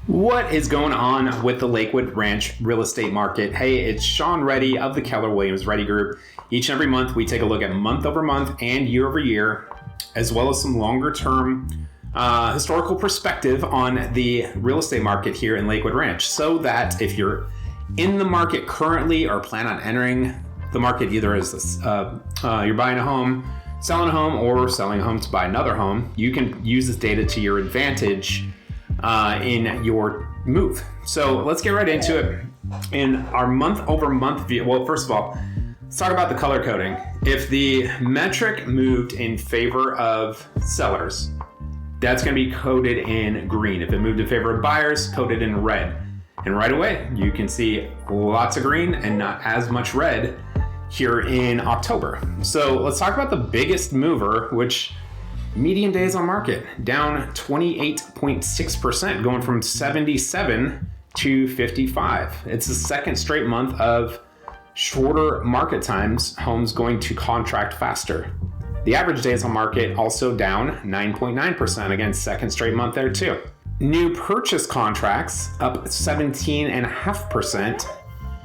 What is going on with the Lakewood Ranch real estate market? Hey, it's Sean Reddy of the Keller Williams Reddy Group. Each and every month, we take a look at month over month and year over year, as well as some longer term historical perspective on the real estate market here in Lakewood Ranch, so that if you're in the market currently or plan on entering the market, either as you're buying a home, selling a home, or selling a home to buy another home, you can use this data to your advantage in your move. So let's get right into it. In our month over month view, well, first of all, let's talk about the color coding. If the metric moved in favor of sellers, that's going to be coded in green. If it moved in favor of buyers, coded in red. And right away, you can see lots of green and not as much red here in October. So let's talk about the biggest mover, which median days on market, down 28.6%, going from 77 to 55. It's the second straight month of shorter market times, homes going to contract faster. The average days on market also down 9.9%, again, second straight month there too. New purchase contracts up 17.5%,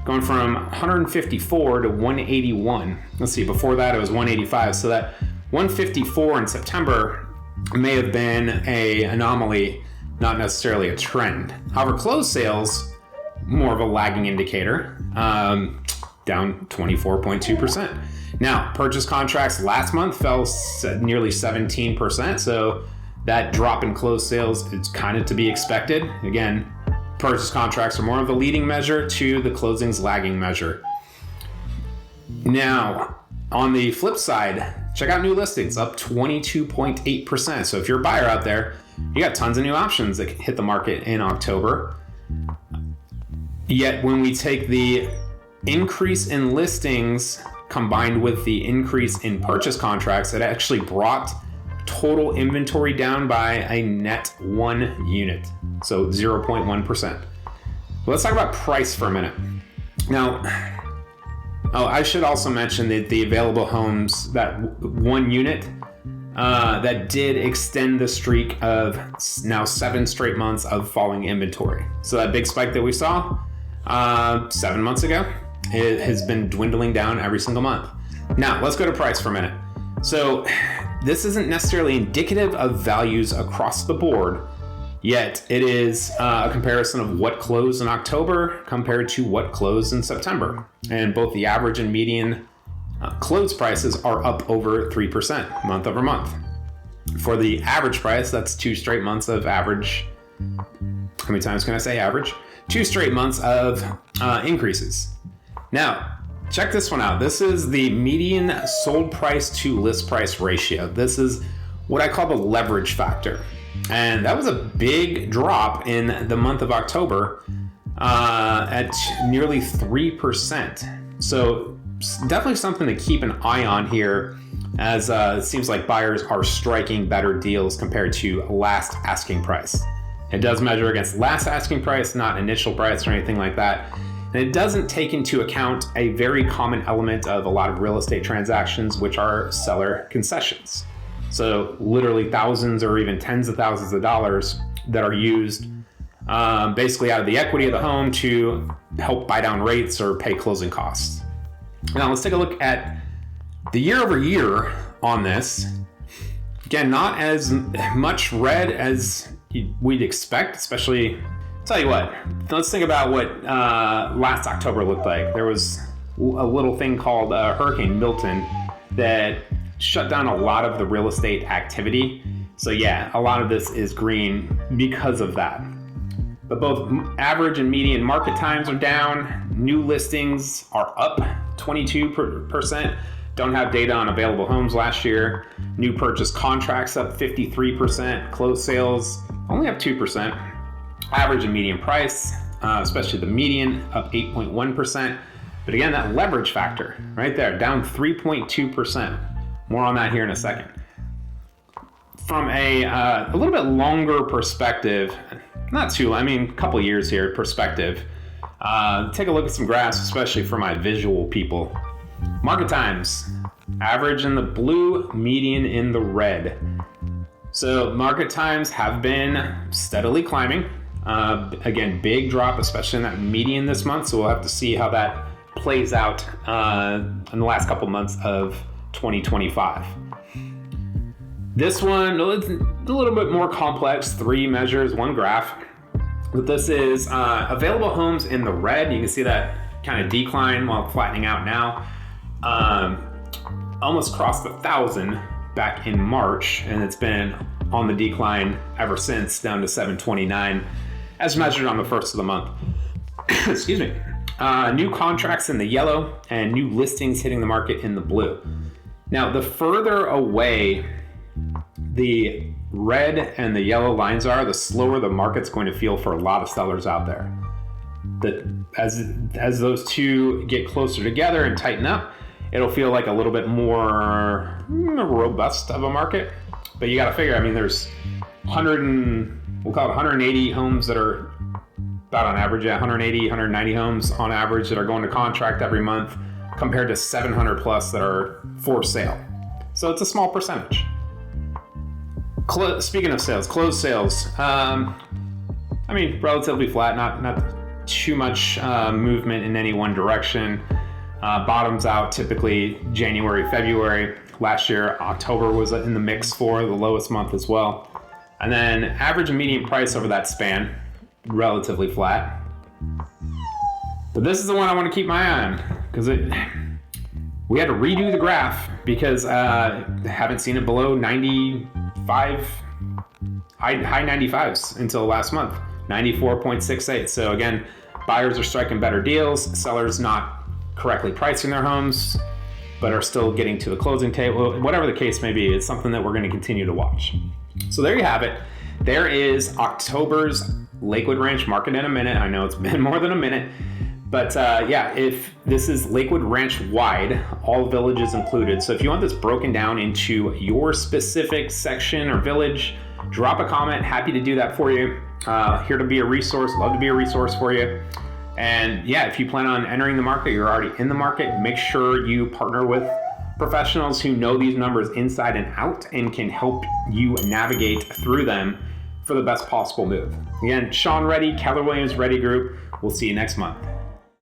going from 154 to 181. Let's see, before that it was 185, so that 154 in September may have been an anomaly, not necessarily a trend. However, closed sales, more of a lagging indicator, down 24.2%. Now, purchase contracts last month fell nearly 17%, so that drop in closed sales is kind of to be expected. Again, purchase contracts are more of a leading measure to the closings lagging measure. Now, on the flip side, check out new listings, up 22.8%. So if you're a buyer out there, you got tons of new options that hit the market in October. Yet when we take the increase in listings combined with the increase in purchase contracts, it actually brought total inventory down by a net 1 unit, so 0.1%. Let's talk about price for a minute. Now, I should also mention that the available homes, that 1 unit, that did extend the streak of now 7 straight months of falling inventory. So that big spike that we saw 7 months ago, it has been dwindling down every single month. Now, let's go to price for a minute. So this isn't necessarily indicative of values across the board, yet it is a comparison of what closed in October compared to what closed in September. And both the average and median closed prices are up over 3% month over month. For the average price, that's 2 straight months of average. How many times can I say average? 2 straight months of increases. Now, check this one out. This is the median sold price to list price ratio. This is what I call the leverage factor. And that was a big drop in the month of October at nearly 3%. So definitely something to keep an eye on here, as it seems like buyers are striking better deals compared to last asking price. It does measure against last asking price, not initial price or anything like that. And it doesn't take into account a very common element of a lot of real estate transactions, which are seller concessions. So literally thousands or even tens of thousands of dollars that are used basically out of the equity of the home to help buy down rates or pay closing costs. Now let's take a look at the year over year on this. Again, not as much red as we'd expect, especially, tell you what, let's think about what last October looked like. There was a little thing called Hurricane Milton that shut down a lot of the real estate activity. So yeah, a lot of this is green because of that. But both average and median market times are down. New listings are up 22%. Don't have data on available homes last year. New purchase contracts up 53%. Closed sales only up 2%. Average and median price, especially the median, up 8.1%. But again, that leverage factor right there, down 3.2%. More on that here in a second. From a little bit longer perspective, a couple years here perspective, take a look at some graphs, especially for my visual people. Market times, average in the blue, median in the red. So market times have been steadily climbing Again, big drop, especially in that median this month. So we'll have to see how that plays out in the last couple months of 2025. This one, it's a little bit more complex, 3 measures, 1 graph. But this is available homes in the red. You can see that kind of decline while flattening out now. Almost crossed 1,000 back in March, and it's been on the decline ever since, down to 729 as measured on the first of the month. Excuse me. New contracts in the yellow and new listings hitting the market in the blue. Now, the further away the red and the yellow lines are, the slower the market's going to feel for a lot of sellers out there. As those two get closer together and tighten up, it'll feel like a little bit more robust of a market. But you got to figure, I mean, there's 180 homes that are about on average, 180, 190 homes on average that are going to contract every month, compared to 700 plus that are for sale. So it's a small percentage. Speaking of sales, closed sales, I mean, relatively flat, not too much movement in any one direction. Bottoms out typically January, February. Last year, October was in the mix for the lowest month as well. And then average and median price over that span, relatively flat. But this is the one I want to keep my eye on, because we had to redo the graph because I haven't seen it below 95, high 95s until last month, 94.68. So again, buyers are striking better deals, sellers not correctly pricing their homes, but are still getting to the closing table. Whatever the case may be, it's something that we're going to continue to watch. So there you have it. There is October's Lakewood Ranch market in a minute. I know it's been more than a minute, but yeah, if this is Lakewood Ranch wide, all villages included. So if you want this broken down into your specific section or village, drop a comment. Happy to do that for you. Here to be a resource. Love to be a resource for you. And yeah, if you plan on entering the market, you're already in the market, make sure you partner with professionals who know these numbers inside and out and can help you navigate through them for the best possible move. Again, Sean Reddy, Keller Williams Reddy Group. We'll see you next month.